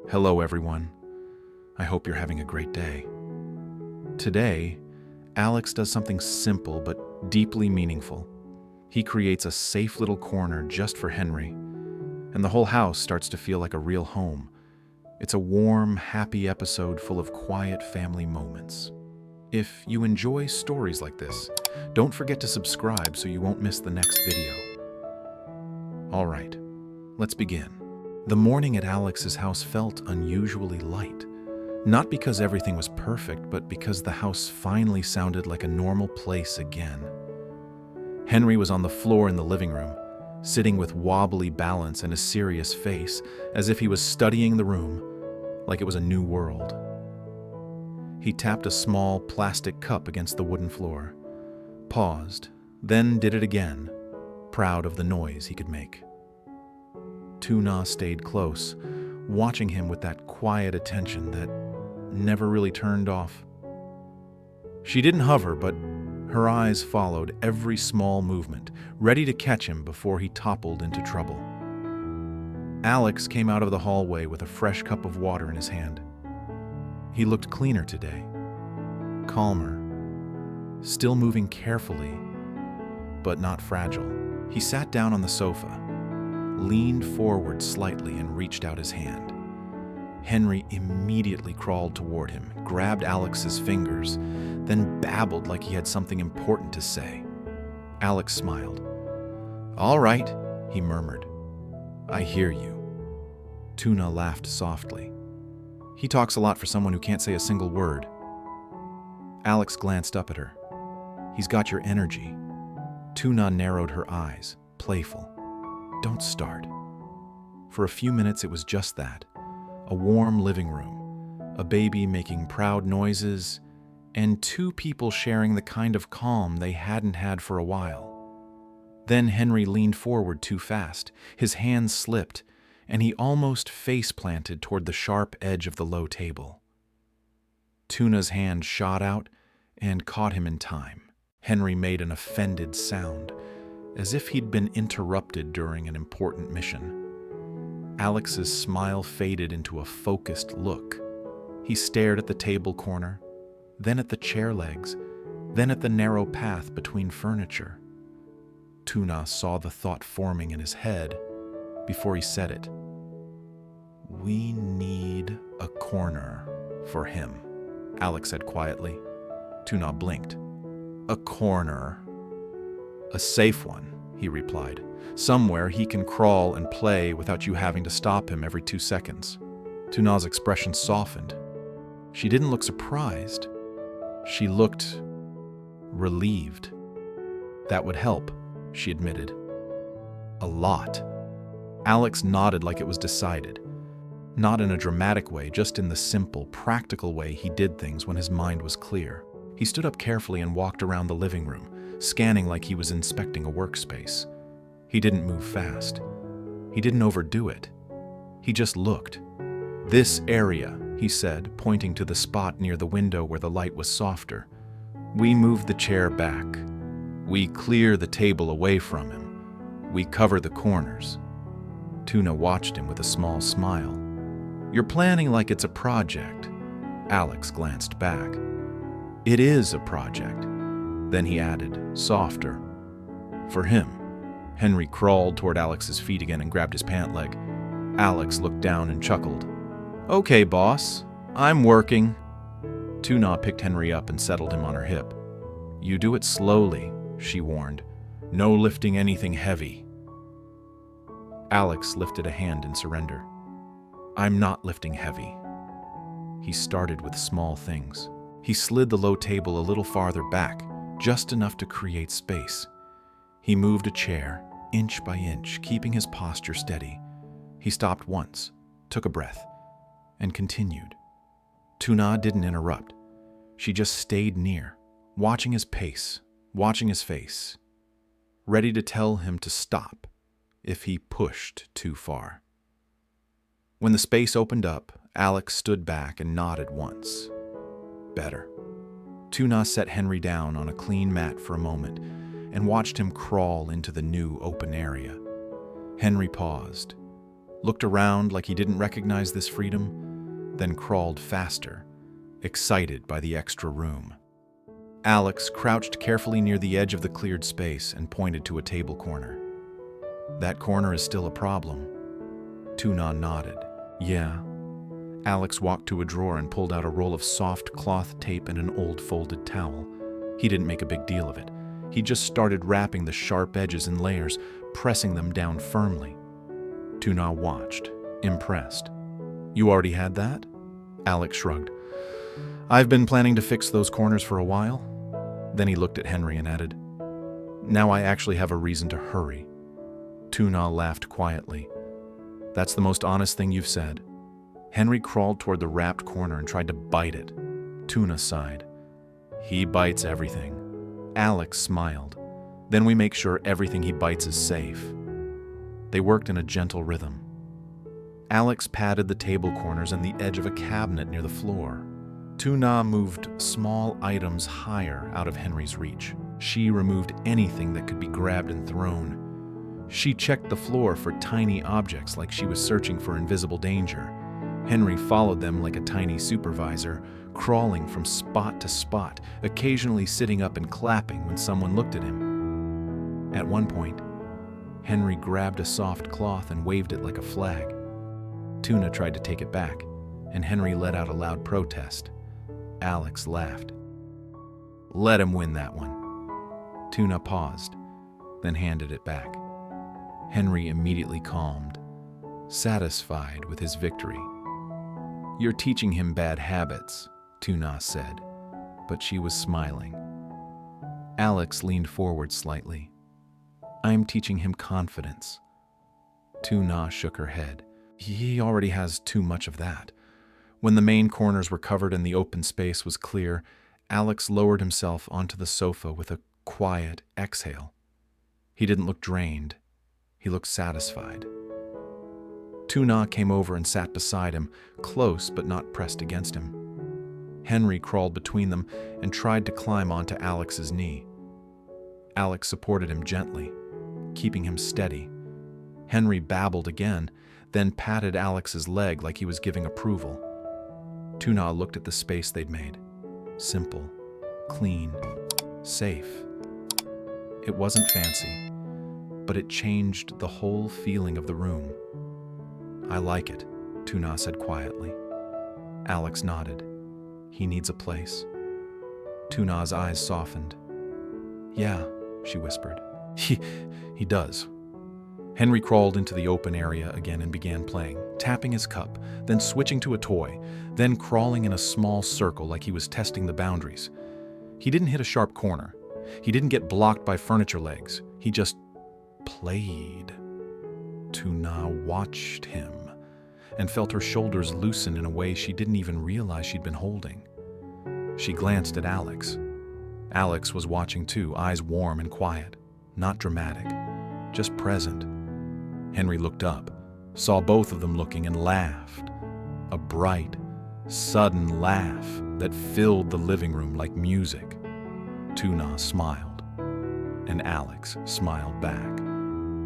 Hello, everyone. I hope you're having a great day. Today, Alex does something simple but deeply meaningful. He creates a safe little corner just for Henry, and the whole house starts to feel like a real home. It's a warm, happy episode full of quiet family moments. If you enjoy stories like this, don't forget to subscribe so you won't miss the next video. All right, let's begin. The morning at Alex's house felt unusually light. Not because everything was perfect, but because the house finally sounded like a normal place again. Henry was on the floor in the living room, sitting with wobbly balance and a serious face, as if he was studying the room like it was a new world. He tapped a small plastic cup against the wooden floor, paused, then did it again, proud of the noise he could make. Tuna stayed close, watching him with that quiet attention that never really turned off. She didn't hover, but her eyes followed every small movement, ready to catch him before he toppled into trouble. Alex came out of the hallway with a fresh cup of water in his hand. He looked cleaner today, calmer, still moving carefully, but not fragile. He sat down on the sofa, leaned forward slightly and reached out his hand. Henry immediately crawled toward him, grabbed Alex's fingers, then babbled like he had something important to say. Alex smiled. "All right," he murmured. "I hear you." Tuna laughed softly. "He talks a lot for someone who can't say a single word." Alex glanced up at her. "He's got your energy." Tuna narrowed her eyes, playful. "Don't start." For a few minutes it was just that. A warm living room, a baby making proud noises, and two people sharing the kind of calm they hadn't had for a while. Then Henry leaned forward too fast. His hand slipped, and he almost face-planted toward the sharp edge of the low table. Tuna's hand shot out and caught him in time. Henry made an offended sound, as if he'd been interrupted during an important mission. Alex's smile faded into a focused look. He stared at the table corner, then at the chair legs, then at the narrow path between furniture. Tuna saw the thought forming in his head before he said it. "We need a corner for him," Alex said quietly. Tuna blinked. "A corner. A safe one," he replied. "Somewhere he can crawl and play without you having to stop him every 2 seconds." Tuna's expression softened. She didn't look surprised. She looked relieved. "That would help," she admitted. "A lot." Alex nodded like it was decided. Not in a dramatic way, just in the simple, practical way he did things when his mind was clear. He stood up carefully and walked around the living room, scanning like he was inspecting a workspace. He didn't move fast. He didn't overdo it. He just looked. "This area," he said, pointing to the spot near the window where the light was softer. "We move the chair back. We clear the table away from him. We cover the corners." Tuna watched him with a small smile. "You're planning like it's a project." Alex glanced back. "It is a project." Then he added, softer, "For him." Henry crawled toward Alex's feet again and grabbed his pant leg. Alex looked down and chuckled. "Okay, boss, I'm working." Tuna picked Henry up and settled him on her hip. "You do it slowly," she warned. "No lifting anything heavy." Alex lifted a hand in surrender. "I'm not lifting heavy." He started with small things. He slid the low table a little farther back, just enough to create space. He moved a chair, inch by inch, keeping his posture steady. He stopped once, took a breath, and continued. Tuna didn't interrupt. She just stayed near, watching his pace, watching his face, ready to tell him to stop if he pushed too far. When the space opened up, Alex stood back and nodded once. Better. Tuna set Henry down on a clean mat for a moment and watched him crawl into the new open area. Henry paused, looked around like he didn't recognize this freedom, then crawled faster, excited by the extra room. Alex crouched carefully near the edge of the cleared space and pointed to a table corner. "That corner is still a problem." Tuna nodded. "Yeah." Alex walked to a drawer and pulled out a roll of soft cloth tape and an old folded towel. He didn't make a big deal of it. He just started wrapping the sharp edges in layers, pressing them down firmly. Tuna watched, impressed. "You already had that?" Alex shrugged. "I've been planning to fix those corners for a while." Then he looked at Henry and added, "Now I actually have a reason to hurry." Tuna laughed quietly. "That's the most honest thing you've said." Henry crawled toward the wrapped corner and tried to bite it. Tuna sighed. "He bites everything." Alex smiled. "Then we make sure everything he bites is safe." They worked in a gentle rhythm. Alex patted the table corners and the edge of a cabinet near the floor. Tuna moved small items higher out of Henry's reach. She removed anything that could be grabbed and thrown. She checked the floor for tiny objects like she was searching for invisible danger. Henry followed them like a tiny supervisor, crawling from spot to spot, occasionally sitting up and clapping when someone looked at him. At one point, Henry grabbed a soft cloth and waved it like a flag. Tuna tried to take it back, and Henry let out a loud protest. Alex laughed. "Let him win that one." Tuna paused, then handed it back. Henry immediately calmed, satisfied with his victory. "You're teaching him bad habits," Tuna said, but she was smiling. Alex leaned forward slightly. "I'm teaching him confidence." Tuna shook her head. "He already has too much of that." When the main corners were covered and the open space was clear, Alex lowered himself onto the sofa with a quiet exhale. He didn't look drained. He looked satisfied. Tuna came over and sat beside him, close but not pressed against him. Henry crawled between them and tried to climb onto Alex's knee. Alex supported him gently, keeping him steady. Henry babbled again, then patted Alex's leg like he was giving approval. Tuna looked at the space they'd made. Simple, clean, safe. It wasn't fancy, but it changed the whole feeling of the room. "I like it," Tuna said quietly. Alex nodded. "He needs a place." Tuna's eyes softened. "Yeah," she whispered. He does." Henry crawled into the open area again and began playing, tapping his cup, then switching to a toy, then crawling in a small circle like he was testing the boundaries. He didn't hit a sharp corner. He didn't get blocked by furniture legs. He just played. Tuna watched him and felt her shoulders loosen in a way she didn't even realize she'd been holding. She glanced at Alex. Alex was watching too, eyes warm and quiet, not dramatic, just present. Henry looked up, saw both of them looking, and laughed. A bright, sudden laugh that filled the living room like music. Tuna smiled, and Alex smiled back.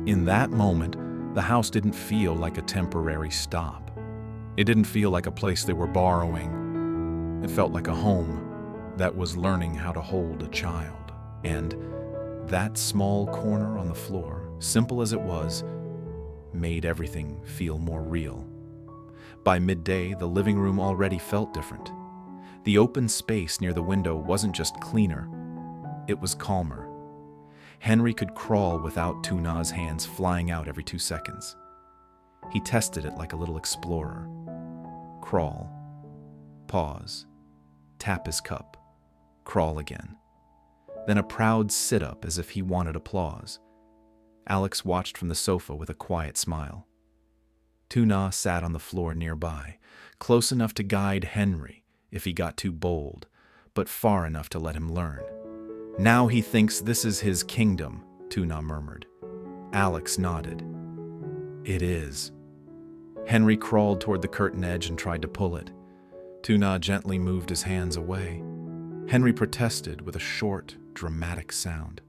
In that moment, the house didn't feel like a temporary stop. It didn't feel like a place they were borrowing. It felt like a home that was learning how to hold a child. And that small corner on the floor, simple as it was, made everything feel more real. By midday, the living room already felt different. The open space near the window wasn't just cleaner, it was calmer. Henry could crawl without Tuna's hands flying out every 2 seconds. He tested it like a little explorer. Crawl, pause, tap his cup, crawl again. Then a proud sit-up as if he wanted applause. Alex watched from the sofa with a quiet smile. Tuna sat on the floor nearby, close enough to guide Henry if he got too bold, but far enough to let him learn. "Now he thinks this is his kingdom," Tuna murmured. Alex nodded. "It is." Henry crawled toward the curtain edge and tried to pull it. Tuna gently moved his hands away. Henry protested with a short, dramatic sound.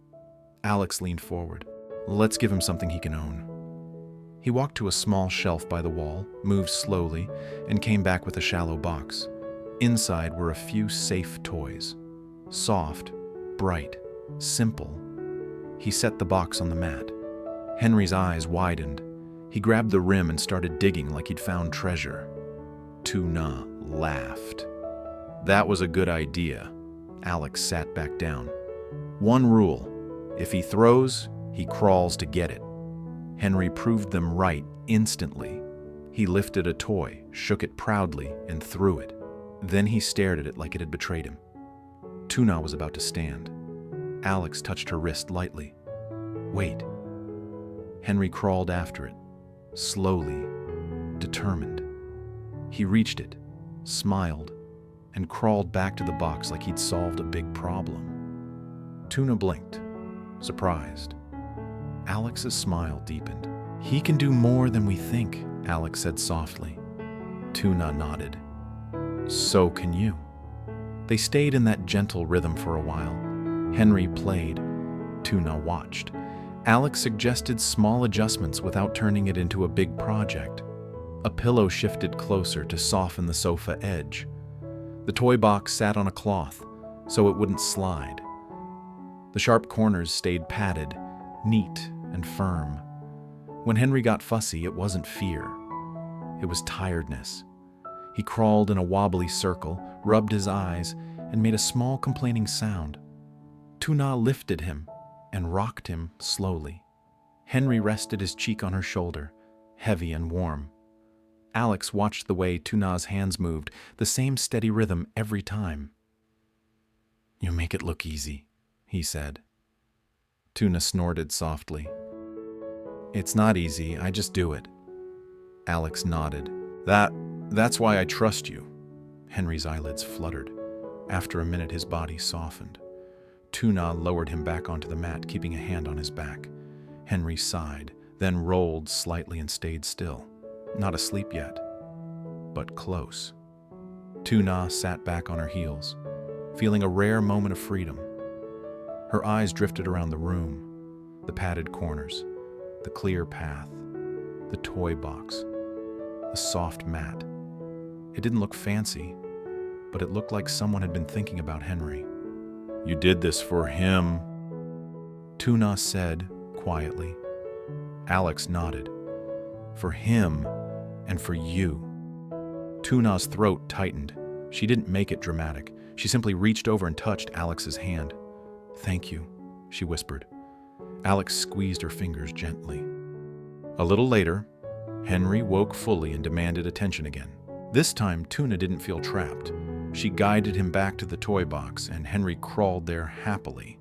Alex leaned forward. "Let's give him something he can own." He walked to a small shelf by the wall, moved slowly, and came back with a shallow box. Inside were a few safe toys. Soft, bright, simple. He set the box on the mat. Henry's eyes widened. He grabbed the rim and started digging like he'd found treasure. Tuna laughed. That was a good idea. Alex sat back down. One rule: if he throws, he crawls to get it. Henry proved them right instantly. He lifted a toy, shook it proudly, and threw it. Then he stared at it like it had betrayed him. Tuna was about to stand. Alex touched her wrist lightly. Wait. Henry crawled after it, slowly, determined. He reached it, smiled, and crawled back to the box like he'd solved a big problem. Tuna blinked, surprised. Alex's smile deepened. He can do more than we think, Alex said softly. Tuna nodded. So can you. They stayed in that gentle rhythm for a while. Henry played. Tuna watched. Alex suggested small adjustments without turning it into a big project. A pillow shifted closer to soften the sofa edge. The toy box sat on a cloth, so it wouldn't slide. The sharp corners stayed padded, neat and firm. When Henry got fussy, it wasn't fear. It was tiredness. He crawled in a wobbly circle, rubbed his eyes, and made a small complaining sound. Tuna lifted him and rocked him slowly. Henry rested his cheek on her shoulder, heavy and warm. Alex watched the way Tuna's hands moved, the same steady rhythm every time. You make it look easy, he said. Tuna snorted softly. It's not easy, I just do it. Alex nodded. That's why I trust you. Henry's eyelids fluttered. After a minute, his body softened. Tuna lowered him back onto the mat, keeping a hand on his back. Henry sighed, then rolled slightly and stayed still. Not asleep yet, but close. Tuna sat back on her heels, feeling a rare moment of freedom. Her eyes drifted around the room, the padded corners, the clear path, the toy box, the soft mat. It didn't look fancy, but it looked like someone had been thinking about Henry. You did this for him, Tuna said quietly. Alex nodded. For him and for you. Tuna's throat tightened. She didn't make it dramatic. She simply reached over and touched Alex's hand. Thank you, she whispered. Alex squeezed her fingers gently. A little later, Henry woke fully and demanded attention again. This time, Tuna didn't feel trapped. She guided him back to the toy box, and Henry crawled there happily.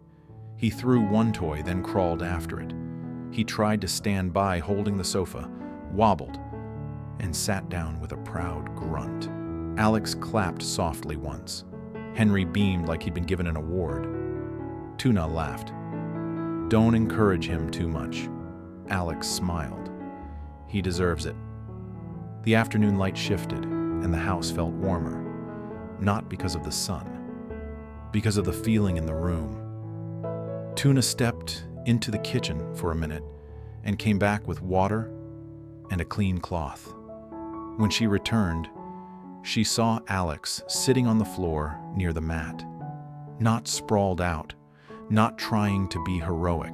He threw one toy, then crawled after it. He tried to stand by holding the sofa, wobbled, and sat down with a proud grunt. Alex clapped softly once. Henry beamed like he'd been given an award. Tuna laughed. Don't encourage him too much. Alex smiled. He deserves it. The afternoon light shifted, and the house felt warmer. Not because of the sun, because of the feeling in the room. Tuna stepped into the kitchen for a minute and came back with water and a clean cloth. When she returned, she saw Alex sitting on the floor near the mat, not sprawled out, not trying to be heroic,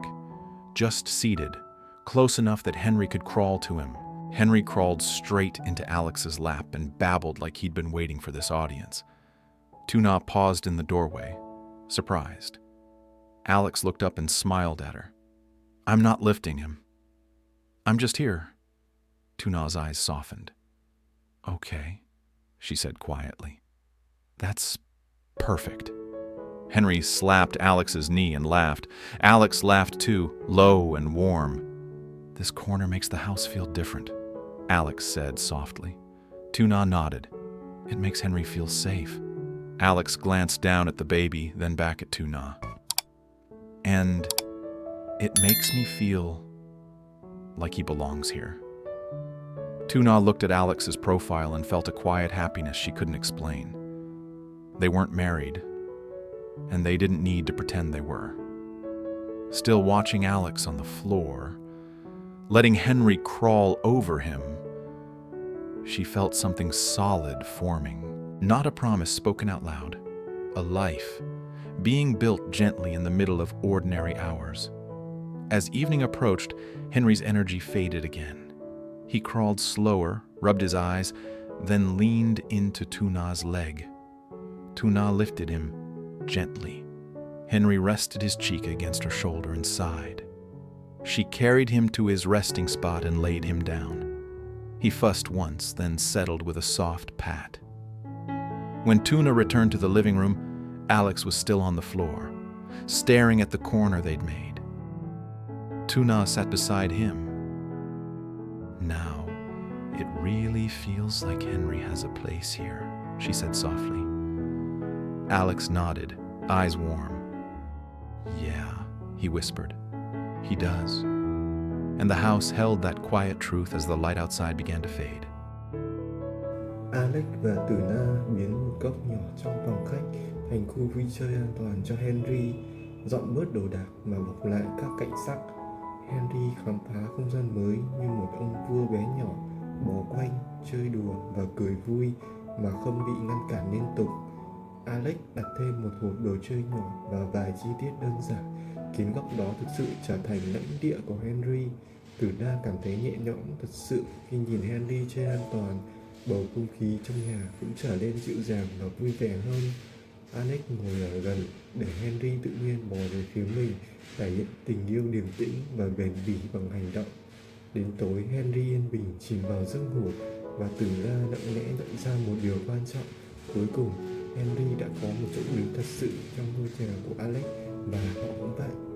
just seated, close enough that Henry could crawl to him. Henry crawled straight into Alex's lap and babbled like he'd been waiting for this audience. Tuna paused in the doorway, surprised. Alex looked up and smiled at her. I'm not lifting him. I'm just here. Tuna's eyes softened. Okay, she said quietly. That's perfect. Henry slapped Alex's knee and laughed. Alex laughed too, low and warm. This corner makes the house feel different, Alex said softly. Tuna nodded. It makes Henry feel safe. Alex glanced down at the baby, then back at Tuna. And it makes me feel like he belongs here. Tuna looked at Alex's profile and felt a quiet happiness she couldn't explain. They weren't married, and they didn't need to pretend they were. Still watching Alex on the floor, Letting Henry crawl over him, she felt something solid forming. Not a promise spoken out loud, a life, being built gently in the middle of ordinary hours. As evening approached, Henry's energy faded again. He crawled slower, rubbed his eyes, then leaned into Tuna's leg. Tuna lifted him gently. Henry rested his cheek against her shoulder and sighed. She carried him to his resting spot and laid him down. He fussed once, then settled with a soft pat. When Tuna returned to the living room, Alex was still on the floor, staring at the corner they'd made. Tuna sat beside him. "Now, it really feels like Henry has a place here," she said softly. Alex nodded, eyes warm. "Yeah," he whispered. "He does." And the house held that quiet truth as the light outside began to fade. Alex và Tử Na biến một góc nhỏ trong phòng khách thành khu vui chơi an toàn cho Henry, dọn bớt đồ đạc mà bọc lại các cạnh sắc. Henry khám phá không gian mới như một ông vua bé nhỏ, bò quanh, chơi đùa và cười vui mà không bị ngăn cản liên tục. Alex đặt thêm một hộp đồ chơi nhỏ và vài chi tiết đơn giản, khiến góc đó thực sự trở thành lãnh địa của Henry. Tử Na cảm thấy nhẹ nhõm thật sự khi nhìn Henry chơi an toàn. Bầu không khí trong nhà cũng trở nên dịu dàng và vui vẻ hơn. Alex ngồi ở gần để Henry tự nhiên bò về phía mình, thể hiện tình yêu điềm tĩnh và bền bỉ bằng hành động. Đến tối, Henry yên bình chìm vào giấc ngủ và Tử Na lặng lẽ nhận ra một điều quan trọng. Cuối cùng, Henry đã có một chỗ đứng thật sự trong ngôi nhà của Alex và họ cũng vậy.